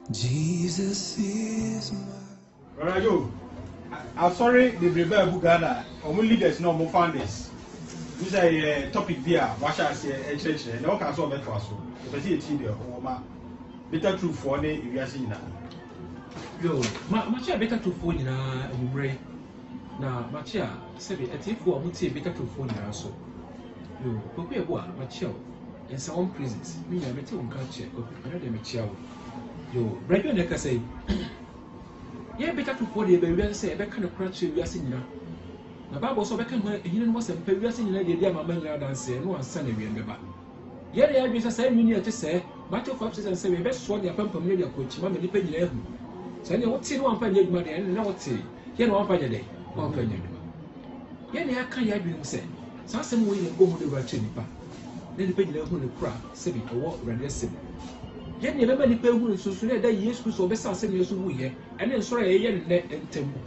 Jesus is my. Rajo, I'm sorry the Brebe Buganda, only leaders no more founders. This is a topic here, what I say, a church, and all kinds of methods. But it's here, better truth for any if you are seeing that. Yo, much better to phone in a brain. Now, Machia, said it if we would say better to phone in also. Yo, but we are Machio, and some prisons, me, I better on culture, or another Machio. Yo, Brego Necker say, yeah, better to phone the baby and say, I can't crash you, we are seeing now. The Bible so back when he was a previous in the idea of my man and say, no one Sunday, remember. Yeah, the address I said, you need to say, Matthew 5 and 7, best one, your pump of media coach, Mamma, the penny level. So I know what's in 1 penny money and now what's it. Here, 1 penny a day, 1 penny. Yeah, I can't be say. So some way you go to the Rachinipa. Then the penny level the crowd, 7 or what, rather 7. Yet never many people so soon that years who saw best 7 years of year, and then sorry a year and temple.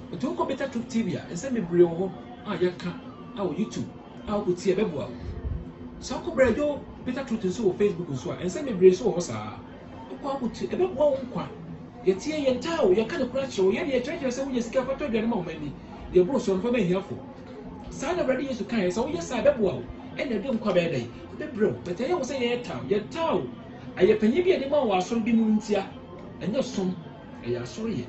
But to go better to Tibia and send me brio, Yaka, our YouTube, I would see a bebo. So I could better to so Facebook and send me brace or sa. What would a bit one. Yet here and tell you can't crash or yet treasure so you escape at the moment. The bros on for me helpful. Son already used to kind, so yes, I bet well. And they don't come a day. The bro, but I was saying, yet town. I have penny be the man was so be moontia, and no some. I are sorry.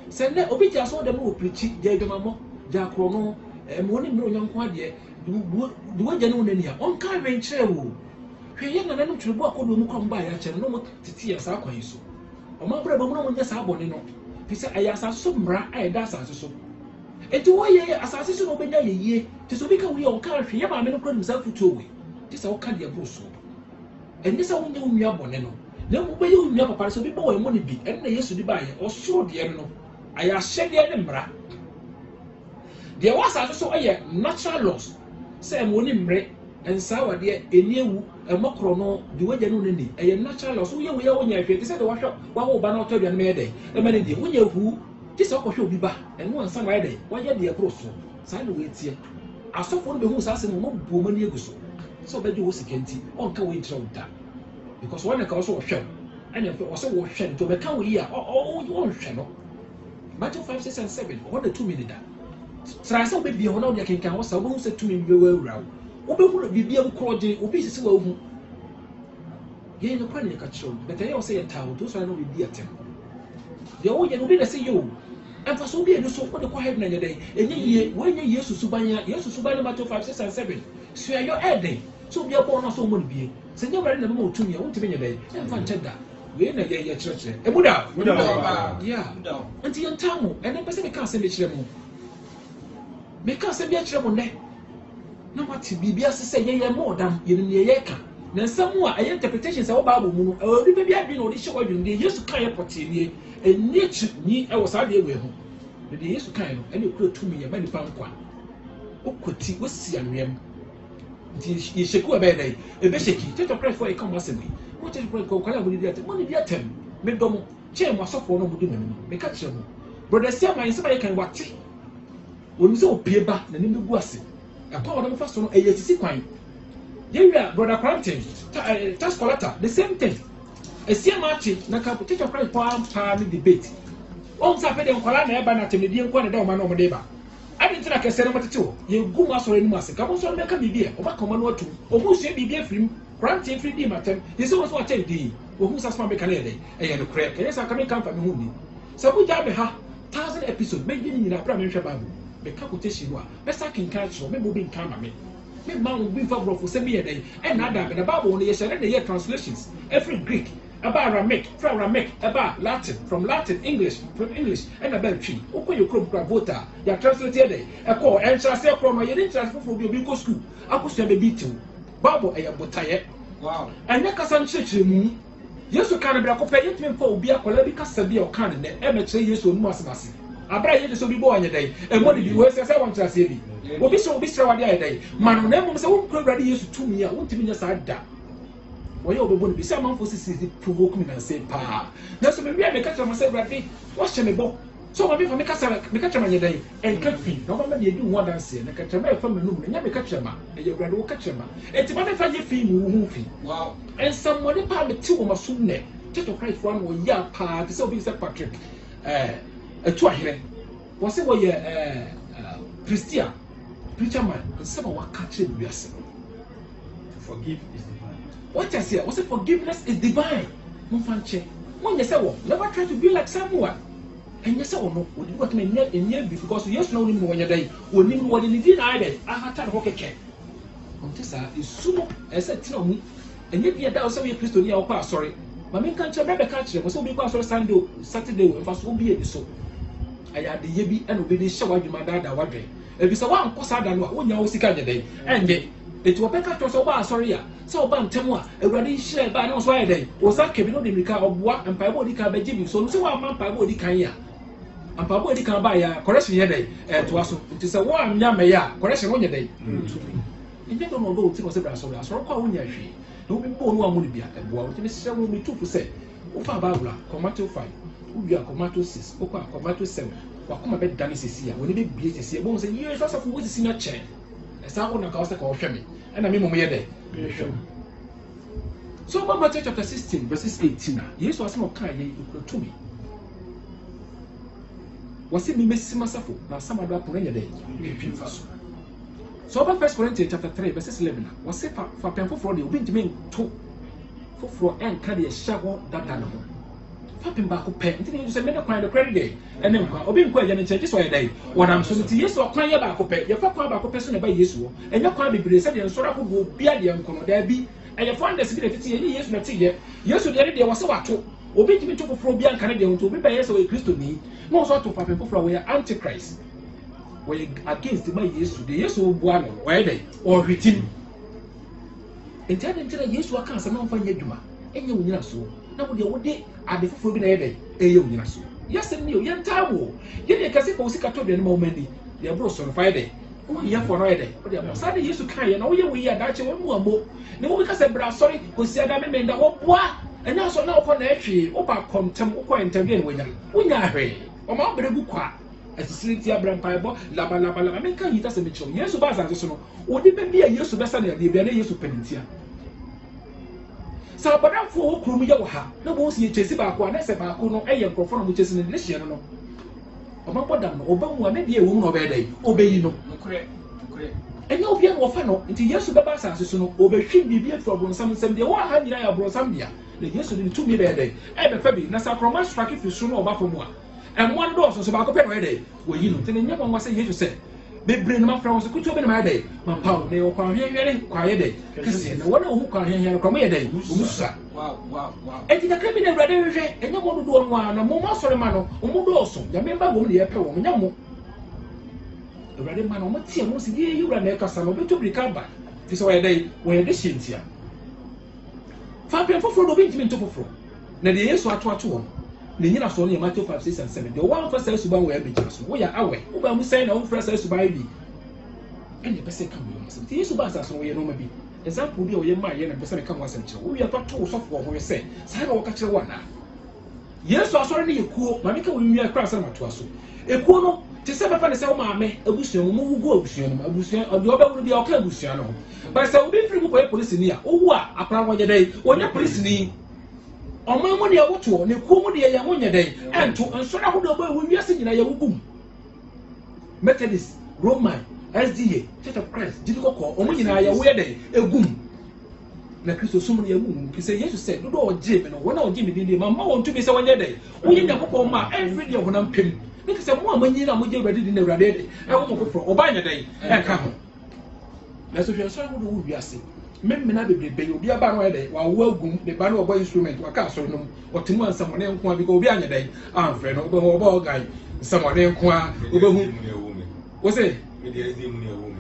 Send that Obita saw the move preaching, Jagamamo, Jacrono, and morning no young quadia, do what you know any on kind of chair. We young and to walk on come by a channel no to see us out. My brother, no just abonino. He said, I asked some bra, I that's as so. And to why assassin obey a year to so because we all can't hear my men himself to away. This all can't be a bruise. And this all knew me abonino. Then we will never pass a people and money be, and they used to buy or show the animal. I have said the Edinburgh. There was also a natural loss. Say morning break and sour dear a new a macrono, the way you know, a natural loss. We are when you said the washer, what will ban out of your Mayday. The man when you who this all should be back and one some day. Why are the approach? Sideways here. I saw one of the who's asking no woman years. So that you was a canty on can we trouble that. Because one also a shell, and if it was a shell to become here, oh, you won't channel. Matthew 5, 6, and 7, what the 2 minutes. So I saw baby on the king was a woman said to me, we were round. Open would be a crowd, obese. Yea, no panic at show, but I also say a town, those I know with the attempt. The old young will say you, and for so be a so for the quiet night a day, and ye, when you used to Subanya, yes, to Subanya Matthew 5, 6, and 7. So your head day, so be a born or so would be. Send your very number to me, I want to be a day, and find that. We in a church, a Buddha, yeah, until your town, and then Pacific can't send it. Because I be a trouble there. No, what to be as say, ye more than in the Yaka. Then somewhat I interpretations of Babu, or maybe I've been on the show in the years to kind of potty, and nature me, I was out there with him. The years to kind of, and you put to me a many pound one. Oh, could see what's see and rem. You should go a bad day, a beshaki, take a price for a conversation. What is break or color with the money? The attempt, Medomo, chair was off for no woman, make a channel. But I say, my somebody can watch it. When so peer back, the name of Guassi. I call them first on a year quine. Yeah, brother Crampton, task collector, the same thing. A sea marching, Naka potato price palm debate. All Saturday on Colana Banner to Median Quanada man over Deba. I didn't like a cinema too. You go master in Massacre, come on, make a BB, or common or two, or who say BB film, Crampton 3D matter, is always what I did, or who's a small mechanic, and you crack, and yes, I come from the movie. So we have 1,000 episodes, maybe in a primary Babu. The computation was best I can catch or maybe being camera me. Make man will be favorable for 7 years day, and Adam and about only a share year translations. Every Greek, about Ramek, from Ramek, about Latin, from Latin, English, from English, and about tree. Open your crop vota, you are translated a call and shall say from my interest for your Bico school. I could say baby too. Bible a botaye. Wow. And Nakasan church me. Yes, you can't be a companion for be a collegical Sabia or Canon, and say yes or Massy. I brought you to be born a day, and what did you work as I want to say? Will be so bistro a day. Man, never so ready used to me. I want to be just like that. Why you won't be someone for to provoke me and say, Pa. That's maybe I make a myself right. What's your book? So I make a catch my day and cut fee. No one you do one dance and catch a man from the room and never catch a man, and you graduate catch a man. It's about a 5 fee movie. Wow. And someone about the 2 of my soon. Church of Christ for one ya pa to say obi say Patrick etu ahere was say we Christian preacher man and some wa catch him biase. Forgive is divine. What I say was say forgiveness is divine. Mfanche when you say what never try to be like someone. And yes, or no, we got me near because yes, no, when you're there, we need what in the either. I had to walk a check. On this is sumo, as I tell me, and yet, that was so you Christo near our sorry. My main country, never catch them, was so because of Sunday, Saturday, and fast will be a so. I had the Yebi and obey the shower you my dad, what day. If it's a one cosa than what you always see day, and yet. It was better to so sorry. So ban temwa, a ready share by no swear day. Was that Kevin of the Rica of what and Pabodi can be Jimmy, so one man Pabodi can and Pabodi can buy a correction day to us. It is a one yamaya, correction on your day. And you don't know those things about so I call you. Don't be born one would be at war, it is 72%. Ufa Babla, Comato 5, we are Comato 6, Oka, Comato 7, or come a bed Danis is here, when it be BTC, bones and years of what is in a chair. As I want to cause the call me, and I mean, day. So, Matthew chapter 16, verses 18, yes, was more kind to me. Was it me, Miss Masafo, now some other Purania day? So, about 1 Corinthians chapter 3, verses 11, was it for Penful for the wind mean 2 for and carry a shower that animal. Popping back up pen, until you say, men acquire the credit day, and then obeying quite an changes for a day. What I'm so to yes or cry back up, your papa back up person by Yesu, and your crime be said, and sort of will be a young corner there be, and your friend is any years not here. Yes, the other day was so at all. Obey me to for Bian Canadian to be by yes or a Christo me, no sort of Papa for we are Antichrist. We against the my Yesu, the yes or one, where they or written. Intending to the yes or cancer, no fun yeduma, and you will so. Now, would they are the food in a day, a young yasu. Yes, and you, young Tawo. Yet, a Cassipo Sicato and Momendi, their bros on Friday. Oh, yeah, for a day. But they are Sunday used to carry, and oh, we are Dutch one more. No, because I'm brown, sorry, who said I mean the whole what? And also now upon the tree, Opa contempt, Opa and Tambian winner. We are ready. Or Mount Berebuqua. As a city of Brand Piebo, Laba Laba Laba, make a hit as a mitchell. Yes, Baz and so on. Would it be a use to best and the Biana use to Penitia? So, but I'm for Krumia, no one see Chessy Baku, and I said Bakuno, a young performer which is in this year. No, about them, Obama may be a woman of a day, obey you know. And no piano or funnel until yes to the Bassas, so obey should be beer from some 100 I brought Zambia. The yes to the 2 million a day. Ever Febby, Nasa Cromas struck if you soon or Bafomua. And one door so about a day. Well, you know, then never was a year to say. They bring my friends could open my day. My power, they will come here quiet day. Because one who can hear come here day. Wow. And in a criminal radio, and you want to do one, a more sorry man, or more also. The member won't be a power when you know. The radio man on Matia wants to hear you and make us a little bit to recover. This way they were the shins here. Fabian for the wind to perform. Now the years are 2 Nina Sony Matthew 5, 6, and 7. The one first says to buy where we are away. Uba say no first says to buy me. And the person come with us. The issue bars us where you know maybe. Example be your mind and the person come was and we are not too soft for what we say. Sana will catch one now. Yes, I saw you cool. Mamika will be a cross on my torso. A cool to say, Papa, say, Mamma, a bushel, move go, a bushel, or the other will be okay, Busiano. But I will be free with police in here. Oh, what? A plan one day, when you're police in on my money, I want to, and you come with the young day, and to answer how the boy will be singing a young boom. Methodist, Roman, SDA, Church of Christ, did you call, or when you are aware day, a boom. Na Christo sumuni ya Mungu kise Yesu said do o Jim no wona o Jim di mama won to be say wanya day wo yin yakopɔ ma every day wona mpem ne kise mo amanyi na mo je ready di na urade day e wo mo kofro obanya day e ka ho na so hwe so wo do wiase memmena bebrebe obi aba no day wa wo agum de ba no obo instrument wa ka so no otemu ansamo ne nko bi ko obi anya day amfre no obo ogan nsamo ne nko a obehu wo say me dey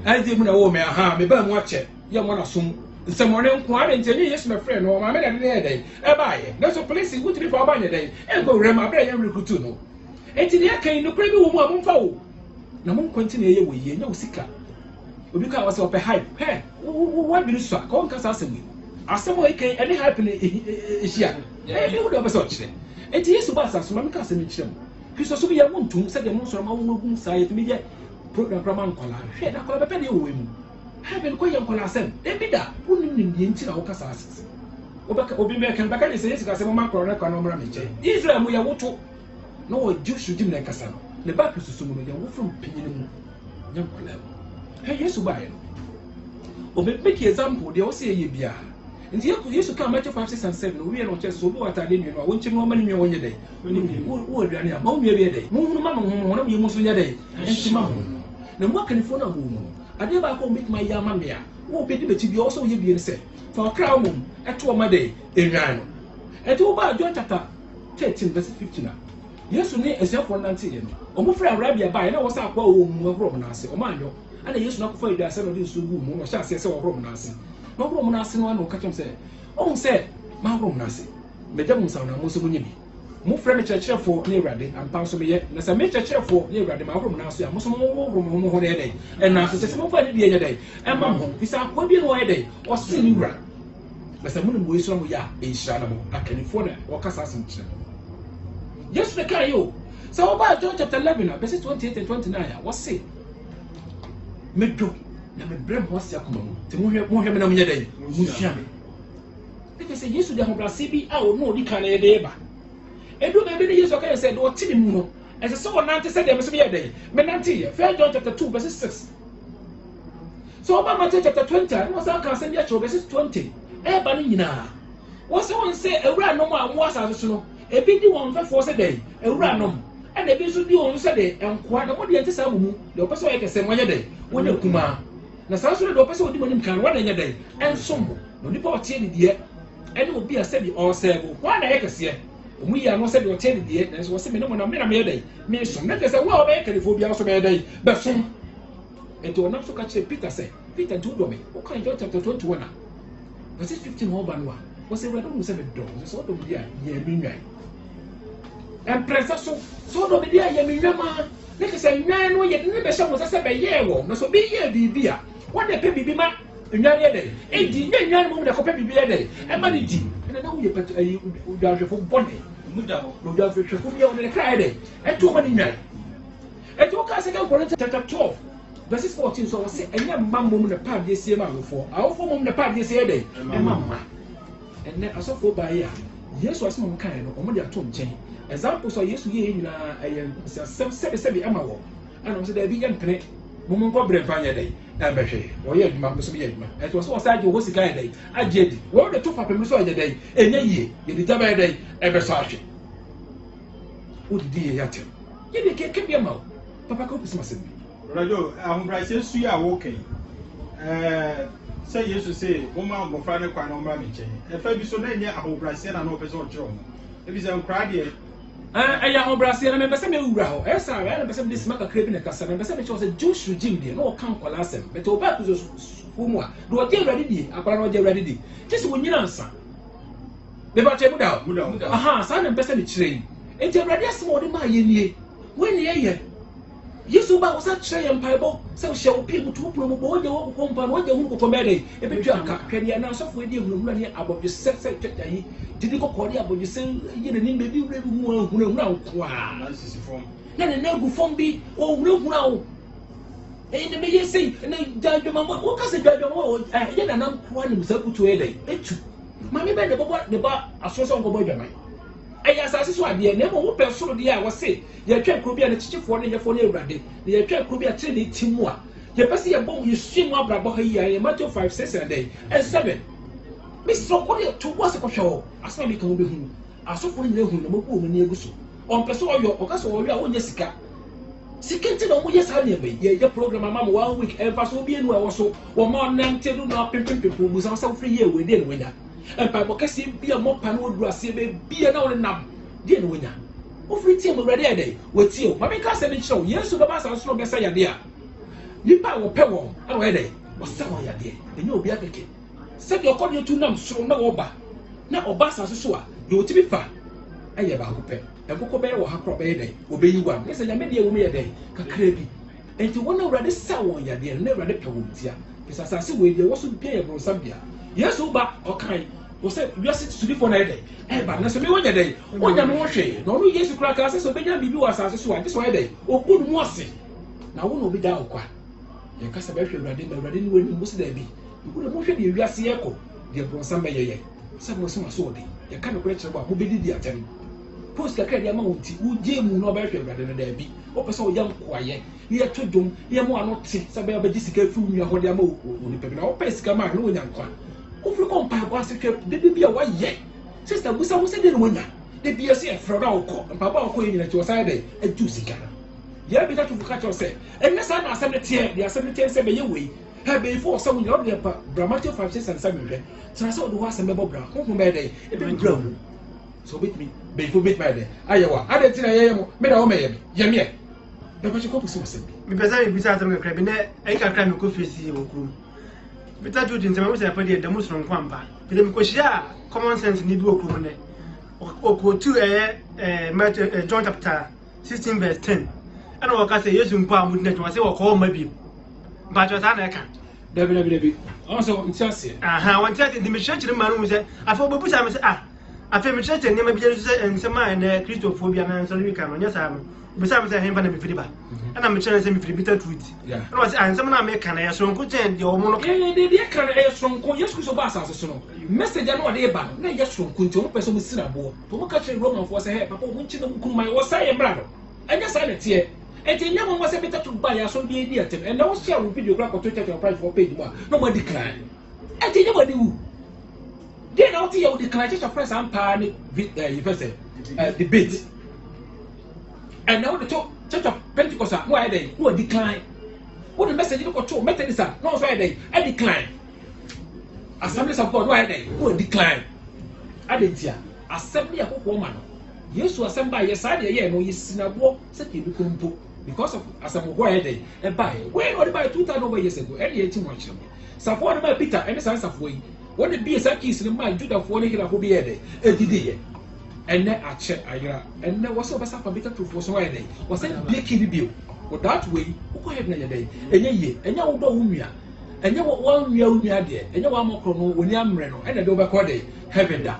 SD mu na wo me aha me ba mu ache ya mo na sum Someone inquiring to yes, my friend, or my man day. A buy. That's a police in Woodley for Banya day, and go ram my brain recruituno. And to the arcane, no crazy woman foul. No one continue with ye, no sicker. Because was of a hype. Hey, what do you suck? Come Cassassin. As some way can any hype is here. You would have a such thing. And yes, to pass us, one cousin Mitchell. Because we are one to say the most of my own side media program from Collar. Head a color penny women. Heaven quite young Colasem, they be that, putting in the entire Casas. obi me kan baka say yes ka say mo ma kro na kwa no mra me che Israel mu ya woto no wo Jewish dim na kasa no le ba kususu mu no ya wo from pinyin mu nyam kula hey Yesu ba ye obi make example de wo say ye bia nti Yesu ka Matthew 5, 6 and 7 no we no che so bo atade nwe no wo nchim no mani nwe wonye dai wo aduane a ma wo nwe be dai mo hunu ma mo ho na mo yemu so nya dai nti ma ho na mo akanifo na ho no ade ba ko make my yama me a wo be di beti bi also ye bi ne se for crowd mum eto ma dai enwan no eto ba John chapter 13 verse 15 na Yesu ne esiafo nante ye no omo fra Arabia ba na wo sa akwa wo mu ahoro na ase o ma anyo ana Yesu na kofa ida se no de so gu mu no sha ase se wo ahoro na ase no ahoro na ase no ana o ka chem se o se ma ahoro na ase meja mu sa na mo so munye bi mo fra me chechefo ne Awurade ampa so me ye na se me chechefo ne Awurade ma ahoro na ase a mo so mo ahoro mo ho ne dai na so se mo fa ne bi enya dai e ma ho bisa kwa bi no ye dai o se ni wura na se mo ne mo yesu mo ya e hira na mo akanifo na o kasa asem kire Yes, the guy yo. So about John chapter 11, verse 28 and 29, what say? Medo, na me brem wasi akoma mu. Te mo hwe me na munye dai. Mu hia me. They say Yesu de hobrase bi a o no di kan e dey ba. Edu be be Yesu ka say do tini mu no. Ese so nante say dem so be dai. Me nante ye. 1 John chapter 2 verse 6. So about Matthew chapter 20, no say kan say dia verse 20. E ba ni nyina. Wo say won say ewura no mu a mo asa so no. Ebi di won fa for say dey ewura nom and ebi so di won say dey enkoa na mo de ente sa mumu de opese o yekese mo nya dey won akuma na sa so de opese odi monim kan won nya dey ensombo no nipa o tie ni de ene obi a say bi o say go kwa na yekese omu ya no say de o tie ni de na so say me no na me na me dey me so na kese wa o be kalifo bi a so be dey be so ento na so ka che Peter say Peter do do me o kan John chapter 21 na verse 15 ho ba no a o say we do say be do so do bi a ye bi nwan empresa so do be dia ye menwama ne ke se nwan no ye ne be hye mo se be ye wo no so be ye bibi a wo de pe bibi ma nwan ye dey e di nwan mo de ko pe bibi ye dey e ma ni di na wo ye pet ayi udahwefo bone muda ho do udahwefo bi ye wo ne kra ye dey e to ma ni nwan e to ka se ka ko chapter 12 verse 14 so say enya mammo mu ne pa de sie ma awofo mo ne pa de sie ye dey e mamma enne asofo ba ye a Yesu asema mo kan no omo de ato nchen example so Yesu ye nyina sebe ama wo ana mo se da bi ye mpene mo mo ko bre fanya dai na behwe wo ye adwuma mo so ye adwuma e to so saje wo sika ye dai agedi wo de to papem so ye dai enya yie ye di taba ye dai e be so ahwe wo di ye yatem ye de ke bi ama papa ko pisi masem radio ahombrase su ya wo kan say Yesu say wo ma mo fra ne kwa no mra me chen e fa bi so na nya ahombrase na no pese o kire o e bi se nkra de aya hobrase na me pese me wura ho esa na pese me smaka krebi na kasa na pese me cho say Jewish regime de no kan kwala asem but oba ku so fumu a do o je Awurade di akwara no je Awurade di tisi wo nyina nsa be ba che muda aha sa na pese me kire enti Awurade asem o de ma ye nie we ne ye Yesu ba wosa kire ye mpaibo se wo hye wo pie mutu wo mo bo wo je wo ko mpa no wo je hu ko to mede e be twa ka kwani na so fo edi ehunumura ne abodwe se twetwa yi didi ko kodi abodwe se ye ne nimbe bi wure bi mu ehunumura nko a na sisi fom na ne na gu fom bi o wure o e ne me ye sei na jadwama wo ka se jadwama wo ye na nan ko ne musa kutu e dai etu ma me be ne ba asoso nko bo dwama aya asase so ade na mo wo pe soro de a wo se ye twa kro bi a ne chichefo ne yefo ne Awurade ne ye twa kro bi a tire ne timu a ye pese ye bom ye swim abrabo ha yi a Matthew 5, 6 and 7 mi so ko de to wo se ko hwe asana mi kan wo be hu asofo ne hu na mo ko mo ne eguso on pese oyo o ka so oyo a wo nya sika sikenti na mo ye sa ne be ye program ama mo 1 week e fa so bi enu e wo so wo ma nante do na pimpimpipu mu sa so free ye we de no nya empa bo kase bia mo pa no odu ase be bia na won nam de no nya o free team Awurade e dey wati o ma me ka se me kire o Yesu ba ba sa so be sa yade a nipa wo pe won ana we dey o sa won yade enye obi akeke se de okodi etu nam soro na wo ba na oba sa so a de otibi fa aye ba ko pe ekoko be wo ha kro be dey obeyi wa me se nya me de wo me yade kakra bi enti wona Awurade sa won yade na Awurade pe wo tia pesa sa se we de wo so bia ye bro sambia Yesu ba okai wo se wiase tudi fo na yede ba na so me wonya dey wonya no hwe na onu Yesu kura ka se so benya bibi wa asase so a dis wa yede okudu mu ose na wo no bi da okwa ye kasa be hwe Awurade na Awurade ni wani musi da bi okudu mu hwe de wiase ye ko de bro samba ye Some was so day. You can't question about who be the attempt. Post the credit amount, who Jim no better than there be. Or so young quiet. Here to do, here more not see, Sabia Jessica from your holy amo, only paper, or Pescama, no young one. Who from Compire was a trip, did be a white yet. Sister, we said in winner. The BSC from our court, and Papa Queen at your side, a juicy cannon. Yeah, be that to catch yourself. And yes, I'm a cemetery, the cemetery 7 year way. Have before some of the dramatic 5 6 and 7. So I saw the was a member brown, home by day, it been grown. So with me, before bit by day. Iowa, I didn't say I am, made a man, Yamia. But what you call so because I be out of a crabinet, I can climb a coffee see your crew. But I do think I was a pretty the Muslim Quampa. But then, because common sense need to go or 2 John chapter 16 verse 10. And what I say, yes, you would net was or call maybe. But what I can. Debbie, also in Chelsea. Aha, one said the machine man who said, I thought Bush, I feel much and never be and some man Christophobia and so we can. Yes, I'm besides him and be free. And I'm a chance to be bitter tweet. Yeah, and some American I so good and your monocle. They can air strong, yes, so bass as a song. Message I know they ban, nay, yes, from Kunto, person with Sinabo, to catch a Roman was a hair, Papa, which my was I am brother. And yes, I let here. And the young one was a better to buy a so be idiot, and now shall repeat your graph or Twitter your price for page one. No more decline. And they never do. Then out here with the decline, just a press and panic debate. And now the Church of Pentecost, why they who decline. What the message you got to Methodist, no, why they I decline. Assemblies of God, why they who decline. I didn't hear. Assembly of woman. Yes, to assemble yes, I no, yes, in a war, set you become because of Assam why they and buy. When or buy 2,000 over years ago, any 18 months. Support by Peter and the sense of way. When the BSA keys in the mind, Judah for Nicola who be a day, a day. And then I check, and there was over some bit of for so a day. Was a big kiddy bill. But that way, who have no day, and ye, and you don't and you want 1 year there, and you want more chrono when you am reno, and a dover code, heaven that.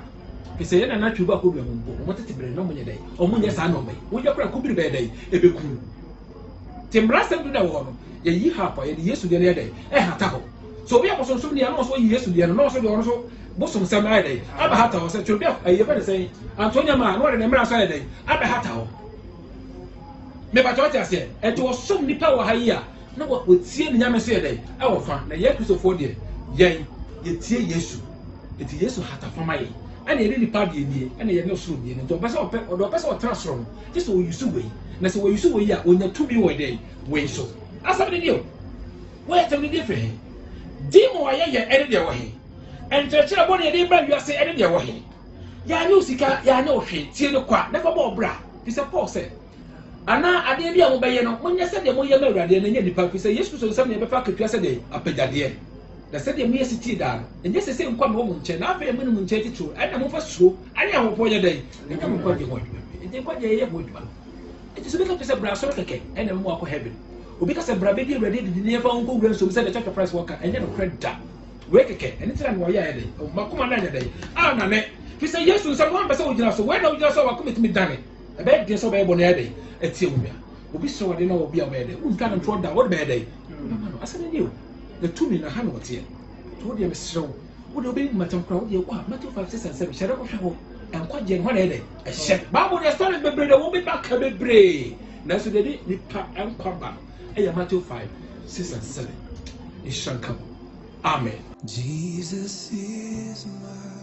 He said, and I could be wanted to bring no money day, or when yes, I know me. When your could be bad day, a big cool. Tim Rastam to the one, ye harper, and yes to the other day, a hat. So we have also so many also years to the and also bosom some day. Abahata was said to be a better say, Antonia man, what an American day. Abahata. Maybe I said, and to was so many power higher. No what would see in Yamasa day. Our fan, the year to 4 years. Yea, yet see Yesu. It is Yesu hat for my. And a really party in here, and a no soon in the best of the best of transform. Just so you see, that's the way you see when you're 2 million a day. Way so. As I knew. Where's the different? Dimo I edit their way. And Churchill Bonnie and Abraham, you are saying edit their way. Ya no sika, ya no shit, see no quack, never more bra. This a poor said. And now I didn't be able to when you said the more you're married and the party say yes to something about yesterday, a pedadia. They said the mere city down, and just the same come home, chain after a minimum 32, and I'm over so, and I am for your day, and I'm quite your and then quite a wood one. It is a bit of a brass okay, and I'm more for heaven. Because a brabby ready to never go so said the church of price worker and then a credit that. Wake again, and it's why I day, or Macuma day. Ah, Nane. He said yes to someone, but so just so when I just saw a commit me done. A bad guess of a bonnet at Silvia. Will be so I didn't know will be a bad day. Who can throw down what bad day? I said, you. The 2 million hand was here. Told you, Miss Show. Would you be Matam Crow? You want Matthew 5, 6, and 7 shadow of show. And quite young one day. A shed. Babble, your son, the bread, a woman back a bit brave. That's what they did, nip and come back. Matthew 5, 6 and 7. It shall come. Amen. Jesus is my